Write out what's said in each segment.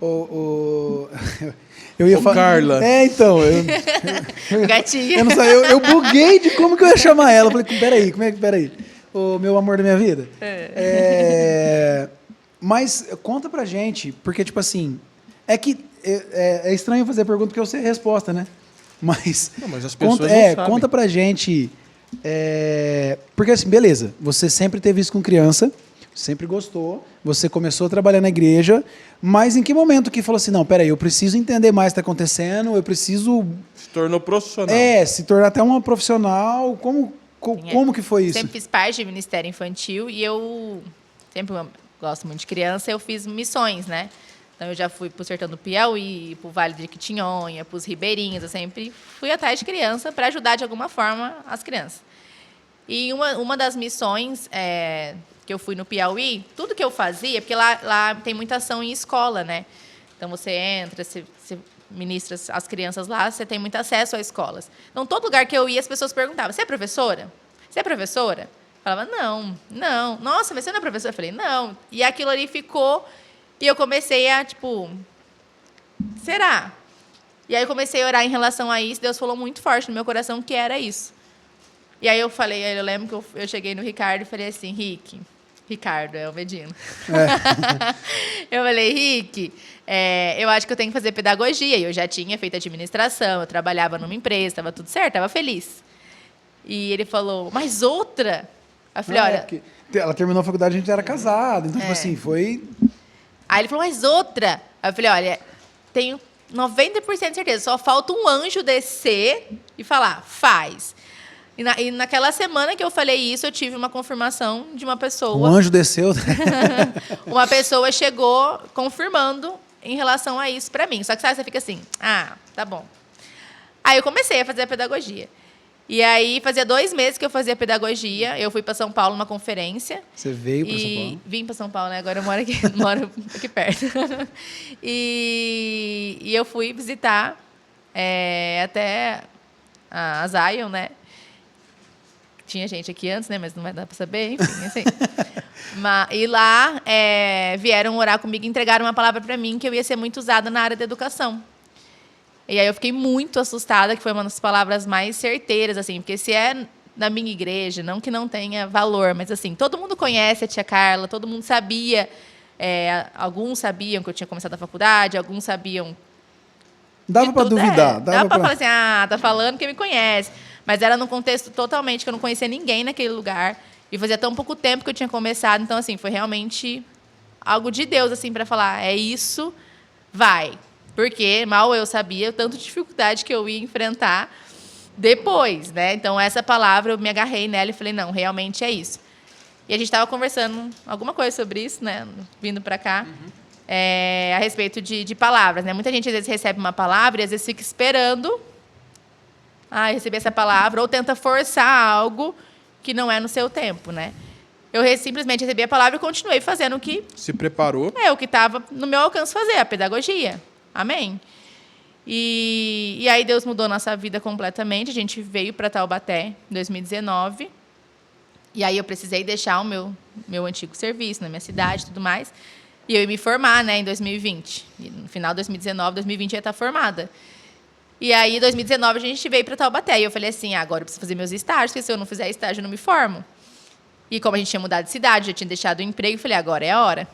O... Eu ia falar. Carla. Então. Gatinha. Eu não sei, eu buguei de como que eu ia chamar ela. Eu falei, peraí. O meu amor da minha vida. Mas conta pra gente, porque, tipo assim, é que é estranho fazer pergunta porque eu sei a resposta, né? Mas. Não, mas as pessoas não sabem. Conta pra gente. Porque, assim, beleza, você sempre teve isso com criança, sempre gostou, você começou a trabalhar na igreja, mas em que momento que falou assim, não, peraí, eu preciso entender mais o que está acontecendo, eu preciso... Se tornou profissional. Se tornar até uma profissional, como que foi isso? Sempre fiz parte de Ministério Infantil e eu sempre gosto muito de criança, eu fiz missões, né? Então, eu já fui para o Sertão do Piauí, para o Vale de Jequitinhonha, para os Ribeirinhos, eu sempre fui atrás de criança para ajudar de alguma forma as crianças. E uma das missões que eu fui no Piauí, tudo que eu fazia, porque lá tem muita ação em escola, né? Então, você entra, você ministra as crianças lá, você tem muito acesso a escolas. Então, todo lugar que eu ia, as pessoas perguntavam, você é professora? Você é professora? Eu falava, não. Nossa, mas você não é professora? Eu falei, não. E aquilo ali ficou... E eu comecei a, será? E aí eu comecei a orar em relação a isso, Deus falou muito forte no meu coração que era isso. E aí eu lembro que eu cheguei no Ricardo e falei assim, Ricardo, é o Medino. Eu falei, Rick, eu acho que eu tenho que fazer pedagogia. E eu já tinha feito administração, eu trabalhava numa empresa, estava tudo certo, estava feliz. E ele falou, mas outra? Eu falei, olha... Ela terminou a faculdade, a gente era casado, então, tipo assim, foi... Aí ele falou, mas outra? Aí eu falei, olha, tenho 90% de certeza, só falta um anjo descer e falar, faz. E naquela semana que eu falei isso, eu tive uma confirmação de uma pessoa. O anjo desceu. Uma pessoa chegou confirmando em relação a isso para mim. Só que, sabe, você fica assim, tá bom. Aí eu comecei a fazer a pedagogia. E aí, fazia 2 meses que eu fazia pedagogia. Eu fui para São Paulo numa conferência. Você veio para São Paulo? Vim para São Paulo, né? Agora eu moro aqui perto. E eu fui visitar até a Zion, né? Tinha gente aqui antes, né? Mas não vai dar para saber, enfim, assim. E lá vieram orar comigo e entregaram uma palavra para mim que eu ia ser muito usada na área da educação. E aí eu fiquei muito assustada, que foi uma das palavras mais certeiras, assim, porque se é na minha igreja, não que não tenha valor, mas assim, todo mundo conhece a tia Carla, todo mundo sabia, alguns sabiam que eu tinha começado a faculdade, alguns sabiam... Dava para duvidar. Dava para falar assim, tá falando que me conhece. Mas era num contexto totalmente que eu não conhecia ninguém naquele lugar, e fazia tão pouco tempo que eu tinha começado, então, assim, foi realmente algo de Deus, assim, para falar, é isso, vai. Porque mal eu sabia o tanto de dificuldade que eu ia enfrentar depois, né? Então, essa palavra, eu me agarrei nela e falei, não, realmente é isso. E a gente estava conversando alguma coisa sobre isso, né? Vindo para cá, a respeito de palavras, né? Muita gente, às vezes, recebe uma palavra e, às vezes, fica esperando receber essa palavra ou tenta forçar algo que não é no seu tempo, né? Eu simplesmente recebi a palavra e continuei fazendo o que... Se preparou. O que estava no meu alcance fazer, a pedagogia. Amém? E aí Deus mudou nossa vida completamente. A gente veio para Taubaté em 2019. E aí eu precisei deixar o meu antigo serviço na minha cidade e tudo mais. E eu ia me formar, né, em 2020. E no final de 2019, 2020 eu ia estar formada. E aí, em 2019, a gente veio para Taubaté. E eu falei assim, agora eu preciso fazer meus estágios, porque se eu não fizer estágio, eu não me formo. E como a gente tinha mudado de cidade, já tinha deixado o emprego, eu falei, agora é a hora.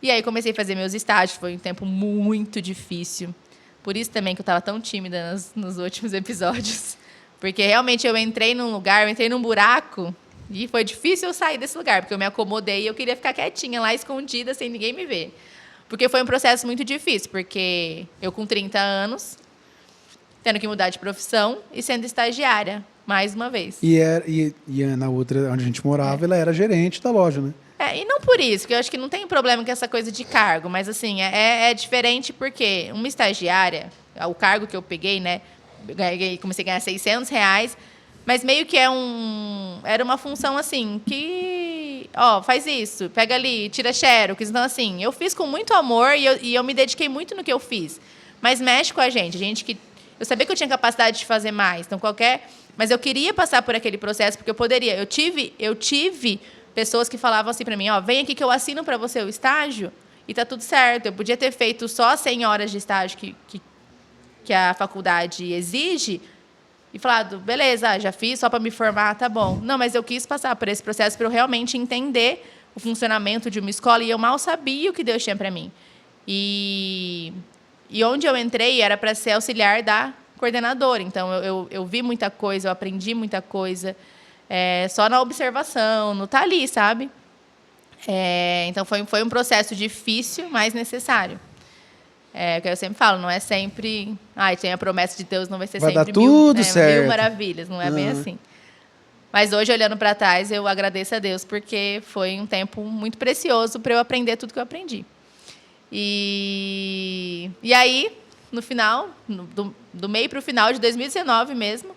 E aí comecei a fazer meus estágios, foi um tempo muito difícil. Por isso também que eu estava tão tímida nos últimos episódios. Porque realmente eu entrei num lugar, eu entrei num buraco, e foi difícil eu sair desse lugar, porque eu me acomodei e eu queria ficar quietinha lá, escondida, sem ninguém me ver. Porque foi um processo muito difícil, porque eu com 30 anos, tendo que mudar de profissão e sendo estagiária, mais uma vez. E na outra, onde a gente morava, ela era gerente da loja, né? E não por isso, que eu acho que não tem problema com essa coisa de cargo, mas assim, é diferente porque uma estagiária, o cargo que eu peguei, né, comecei a ganhar R$600, mas meio que era uma função assim, que, faz isso, pega ali, tira xerox, então assim, eu fiz com muito amor e eu me dediquei muito no que eu fiz, mas mexe com a gente que, eu sabia que eu tinha capacidade de fazer mais, então mas eu queria passar por aquele processo, porque eu poderia, eu tive pessoas que falavam assim para mim, vem aqui que eu assino para você o estágio, e tá tudo certo. Eu podia ter feito só 100 horas de estágio que a faculdade exige e falado, beleza, já fiz só para me formar, tá bom. Não, mas eu quis passar por esse processo para eu realmente entender o funcionamento de uma escola e eu mal sabia o que Deus tinha para mim. E onde eu entrei era para ser auxiliar da coordenadora. Então, eu vi muita coisa, eu aprendi muita coisa, só na observação, no estar ali, sabe? Então, foi um processo difícil, mas necessário. O que eu sempre falo, não é sempre... tem a promessa de Deus, não vai ser vai sempre dar tudo mil certo. maravilhas. Não é bem assim. Mas hoje, olhando para trás, eu agradeço a Deus, porque foi um tempo muito precioso para eu aprender tudo que eu aprendi. E aí, no final, do meio para o final de 2019 mesmo,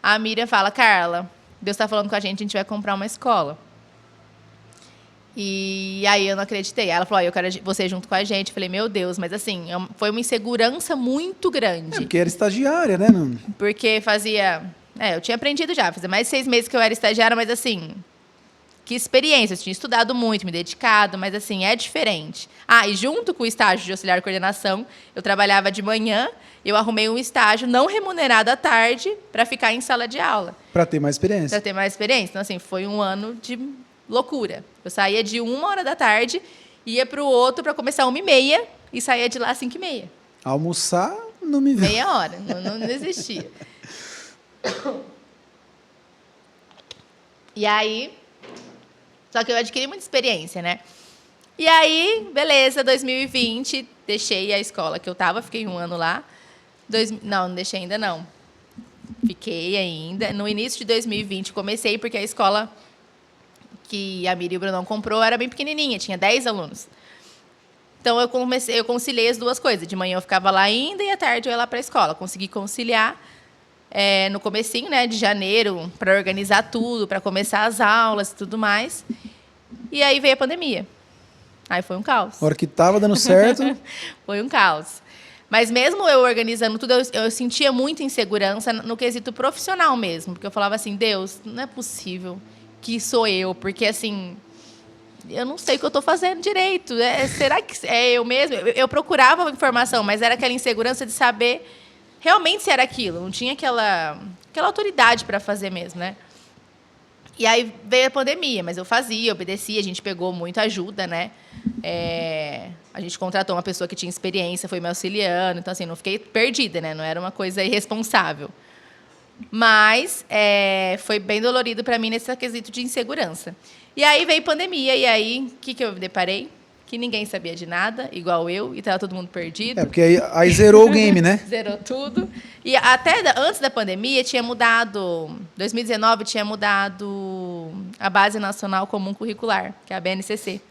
a Miriam fala, Carla, Deus está falando com a gente vai comprar uma escola. E aí eu não acreditei. Ela falou, eu quero você junto com a gente. Eu falei, meu Deus, mas assim, foi uma insegurança muito grande. Porque era estagiária, né? Porque eu tinha aprendido já, fazia mais de 6 meses que eu era estagiária, mas assim, que experiência. Eu tinha estudado muito, me dedicado, mas assim, é diferente. E junto com o estágio de auxiliar de coordenação, eu trabalhava de manhã, eu arrumei um estágio não remunerado à tarde para ficar em sala de aula. Para ter mais experiência. Para ter mais experiência. Então, assim, foi um ano de loucura. Eu saía de 1h da tarde, ia para o outro para começar 1h30 e saía de lá às 5h30. Almoçar, não me vê. Meia hora, não existia. E aí, só que eu adquiri muita experiência, né? E aí, beleza, 2020, deixei a escola que eu estava, fiquei 1 ano lá. Não deixei ainda não. Fiquei ainda. No início de 2020, comecei, porque a escola que a Miriam e o Brunão comprou era bem pequenininha, tinha 10 alunos. Então, eu conciliei as duas coisas. De manhã eu ficava lá ainda e à tarde eu ia lá para a escola. Consegui conciliar no comecinho, né, de janeiro, para organizar tudo, para começar as aulas e tudo mais. E aí veio a pandemia. Aí foi um caos. A hora que estava dando certo... Foi um caos. Mas mesmo eu organizando tudo, eu sentia muita insegurança no quesito profissional mesmo. Porque eu falava assim, Deus, não é possível que sou eu. Porque, assim, eu não sei o que eu estou fazendo direito. Será que é eu mesmo? Eu procurava informação, mas era aquela insegurança de saber realmente se era aquilo. Não tinha aquela autoridade para fazer mesmo, né? E aí veio a pandemia, mas eu fazia, obedecia, a gente pegou muita ajuda, né? A gente contratou uma pessoa que tinha experiência, foi me auxiliando, então assim, não fiquei perdida, né? Não era uma coisa irresponsável. Mas foi bem dolorido para mim nesse quesito de insegurança. E aí veio pandemia, e aí o que eu me deparei? Que ninguém sabia de nada, igual eu, e estava todo mundo perdido. Porque aí zerou o game, né? Zerou tudo. E até antes da pandemia, tinha mudado... 2019 tinha mudado a Base Nacional Comum Curricular, que é a BNCC.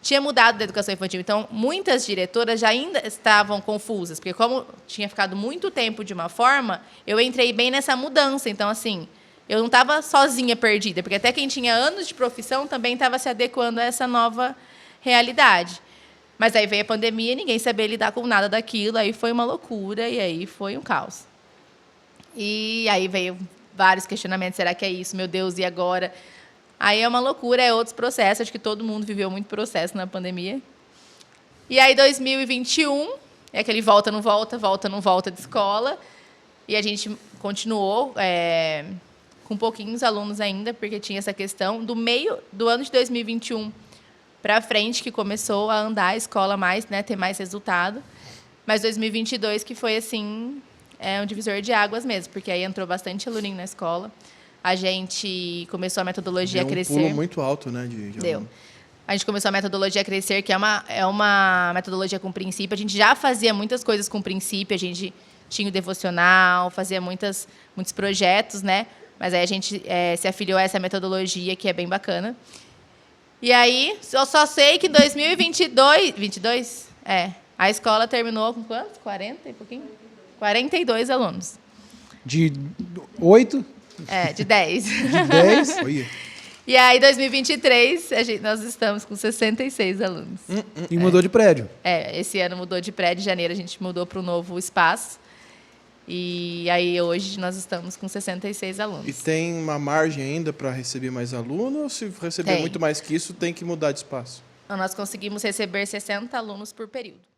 Tinha mudado da educação infantil. Então, muitas diretoras já ainda estavam confusas, porque como tinha ficado muito tempo de uma forma, eu entrei bem nessa mudança. Então, assim, eu não estava sozinha perdida, porque até quem tinha anos de profissão também estava se adequando a essa nova realidade. Mas aí veio a pandemia, ninguém sabia lidar com nada daquilo, aí foi uma loucura e aí foi um caos. E aí veio vários questionamentos, será que é isso? Meu Deus, e agora? Aí é uma loucura, é outros processos, acho que todo mundo viveu muito processo na pandemia. E aí 2021, é aquele volta, não volta de escola, e a gente continuou com pouquinhos alunos ainda, porque tinha essa questão do meio do ano de 2021 para frente, que começou a andar a escola mais, né, ter mais resultado. Mas 2022 que foi, assim, um divisor de águas mesmo, porque aí entrou bastante aluninho na escola. A gente começou a metodologia a crescer. Deu um pulo muito alto, né? Deu. A gente começou a metodologia a crescer, que é uma metodologia com princípio. A gente já fazia muitas coisas com princípio, a gente tinha o devocional, fazia muitos projetos, né? Mas aí a gente se afiliou a essa metodologia, que é bem bacana. E aí, eu só sei que em 2022, a escola terminou com quantos? 40 e pouquinho? 42 alunos. De 8? De 10. De 10? E aí, em 2023, nós estamos com 66 alunos. E mudou de prédio. Esse ano mudou de prédio, em janeiro a gente mudou para um novo espaço. E aí, hoje, nós estamos com 66 alunos. E tem uma margem ainda para receber mais alunos? Ou se receber muito mais que isso, tem que mudar de espaço? Nós conseguimos receber 60 alunos por período.